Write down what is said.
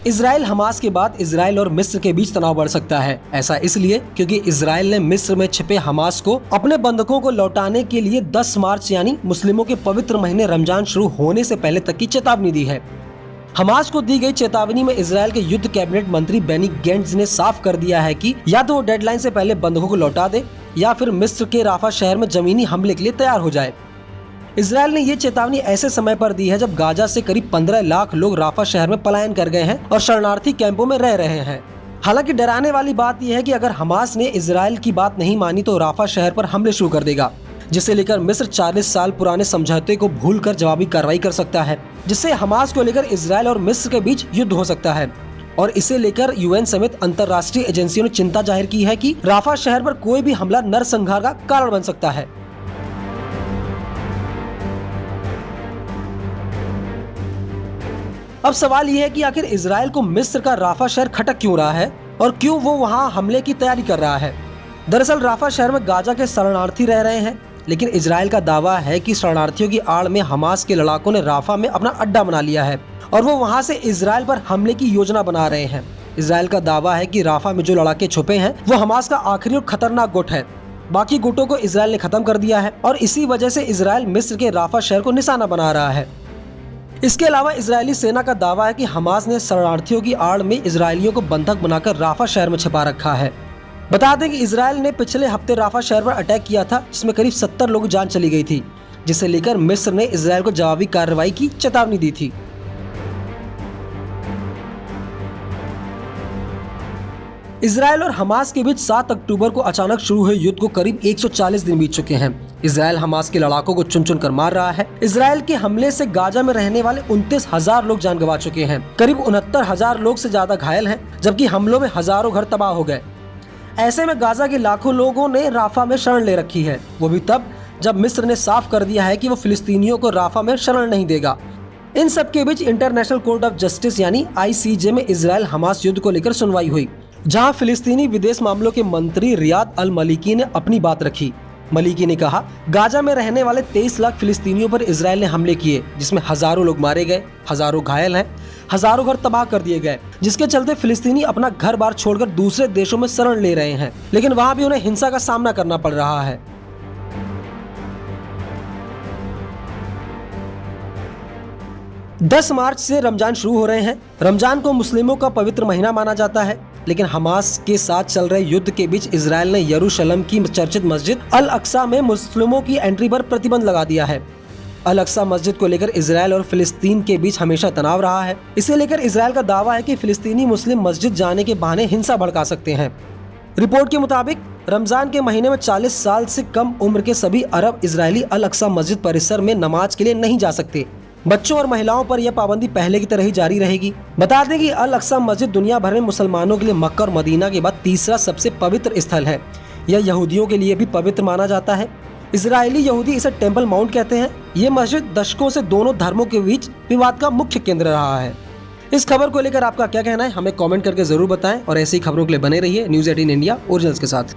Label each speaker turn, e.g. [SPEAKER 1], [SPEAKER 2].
[SPEAKER 1] Israel Hamas के बाद Israel और मिस्र के बीच तनाव बढ़ सकता है। ऐसा इसलिए क्योंकि इजराइल ने मिस्र में छिपे हमास को अपने बंधकों को लौटाने के लिए 10 मार्च यानी मुस्लिमों के पवित्र महीने रमजान शुरू होने से पहले तक की चेतावनी दी है। हमास को दी गई चेतावनी में इजराइल के युद्ध कैबिनेट मंत्री बेनी गेंट्स ने साफ कर दिया है कि या तो वो डेडलाइन से पहले बंधकों को लौटा दे या फिर मिस्र के राफा शहर में जमीनी हमले के लिए तैयार हो जाए। इजराइल ने ये चेतावनी ऐसे समय पर दी है जब गाजा से करीब 15 लाख लोग राफा शहर में पलायन कर गए हैं और शरणार्थी कैंपों में रह रहे हैं। हालांकि डराने वाली बात यह है कि अगर हमास ने इजराइल की बात नहीं मानी तो राफा शहर पर हमले शुरू कर देगा, जिसे लेकर मिस्र 40 साल पुराने समझौते को भूलकर जवाबी कार्रवाई कर सकता है, जिससे हमास को लेकर इजराइल और मिस्र के बीच युद्ध हो सकता है। और इसे लेकर यूएन समेत अंतर्राष्ट्रीय एजेंसियों ने चिंता जाहिर की है कि राफा शहर पर कोई भी हमला नरसंहार का कारण बन सकता है। अब सवाल यह है कि आखिर इजराइल को मिस्र का राफा शहर खटक क्यों रहा है और क्यों वो वहां हमले की तैयारी कर रहा है। दरअसल राफा शहर में गाजा के शरणार्थी रह रहे हैं, लेकिन इजराइल का दावा है कि शरणार्थियों की आड़ में हमास के लड़ाकों ने राफा में अपना अड्डा बना लिया है और वो वहां से इजराइल पर हमले की योजना बना रहे हैं। इजराइल का दावा है कि राफा में जो लड़ाके छुपे हैं वो हमास का आखिरी और खतरनाक गुट है। बाकी गुटों को इजराइल ने खत्म कर दिया है और इसी वजह से इजराइल मिस्र के राफा शहर को निशाना बना रहा है। इसके अलावा इजरायली सेना का दावा है कि हमास ने शरणार्थियों की आड़ में इजरायलियों को बंधक बनाकर राफा शहर में छिपा रखा है। बता दें कि इजराइल ने पिछले हफ्ते राफा शहर पर अटैक किया था, जिसमें करीब 70 लोग जान चली गई थी, जिसे लेकर मिस्र ने इजराइल को जवाबी कार्रवाई की चेतावनी दी थी। इजराइल और हमास के बीच 7 अक्टूबर को अचानक शुरू हुए युद्ध को करीब 140 दिन बीत चुके हैं। इजराइल हमास के लड़ाकों को चुन चुन कर मार रहा है। इजराइल के हमले से गाजा में रहने वाले 29,000 लोग जान गंवा चुके हैं। करीब 69,000 लोग से ज्यादा घायल हैं, जबकि हमलों में हजारों घर तबाह हो गए। ऐसे में गाजा के लाखों लोगों ने राफा में शरण ले रखी है, वो भी तब जब मिस्र ने साफ कर दिया है कि वो फिलिस्तीनियों को राफा में शरण नहीं देगा। इन सब के बीच इंटरनेशनल कोर्ट ऑफ जस्टिस यानी ICJ में इजराइल हमास युद्ध को लेकर सुनवाई हुई, जहां फिलिस्तीनी विदेश मामलों के मंत्री रियाद अल मलिकी ने अपनी बात रखी। मलिकी ने कहा, गाजा में रहने वाले 23 लाख फिलिस्तीनियों पर इजराइल ने हमले किए, जिसमें हजारों लोग मारे गए, हजारों घायल हैं, हजारों घर तबाह कर दिए गए, जिसके चलते फिलिस्तीनी अपना घर बार छोड़कर दूसरे देशों में शरण ले रहे हैं, लेकिन वहां भी उन्हें हिंसा का सामना करना पड़ रहा है। दस मार्च से रमजान शुरू हो रहे हैं। रमजान को मुस्लिमों का पवित्र महीना माना जाता है, लेकिन हमास के साथ चल रहे युद्ध के बीच इजराइल ने यरूशलेम की चर्चित मस्जिद अल अक्सा में मुस्लिमों की एंट्री पर प्रतिबंध लगा दिया है। अल अक्सा मस्जिद को लेकर इजराइल और फिलिस्तीन के बीच हमेशा तनाव रहा है। इसे लेकर इजराइल का दावा है कि फिलिस्तीनी मुस्लिम मस्जिद जाने के बहाने हिंसा भड़का सकते हैं। रिपोर्ट के मुताबिक रमजान के महीने में 40 साल से कम उम्र के सभी अरब इजरायली अल अक्सा मस्जिद परिसर में नमाज के लिए नहीं जा सकते। बच्चों और महिलाओं पर यह पाबंदी पहले की तरह ही जारी रहेगी। बता दें कि अल अक्सा मस्जिद दुनिया भर में मुसलमानों के लिए मक्का और मदीना के बाद तीसरा सबसे पवित्र स्थल है। यह यहूदियों के लिए भी पवित्र माना जाता है। इजरायली यहूदी इसे टेम्पल माउंट कहते हैं। ये मस्जिद दशकों से दोनों धर्मों के बीच विवाद का मुख्य केंद्र रहा है। इस खबर को लेकर आपका क्या कहना है, हमें कमेंट करके जरूर बताएं और ऐसी खबरों के लिए बने रहिए न्यूज़ 18 इंडिया ओरिजिनल्स के साथ।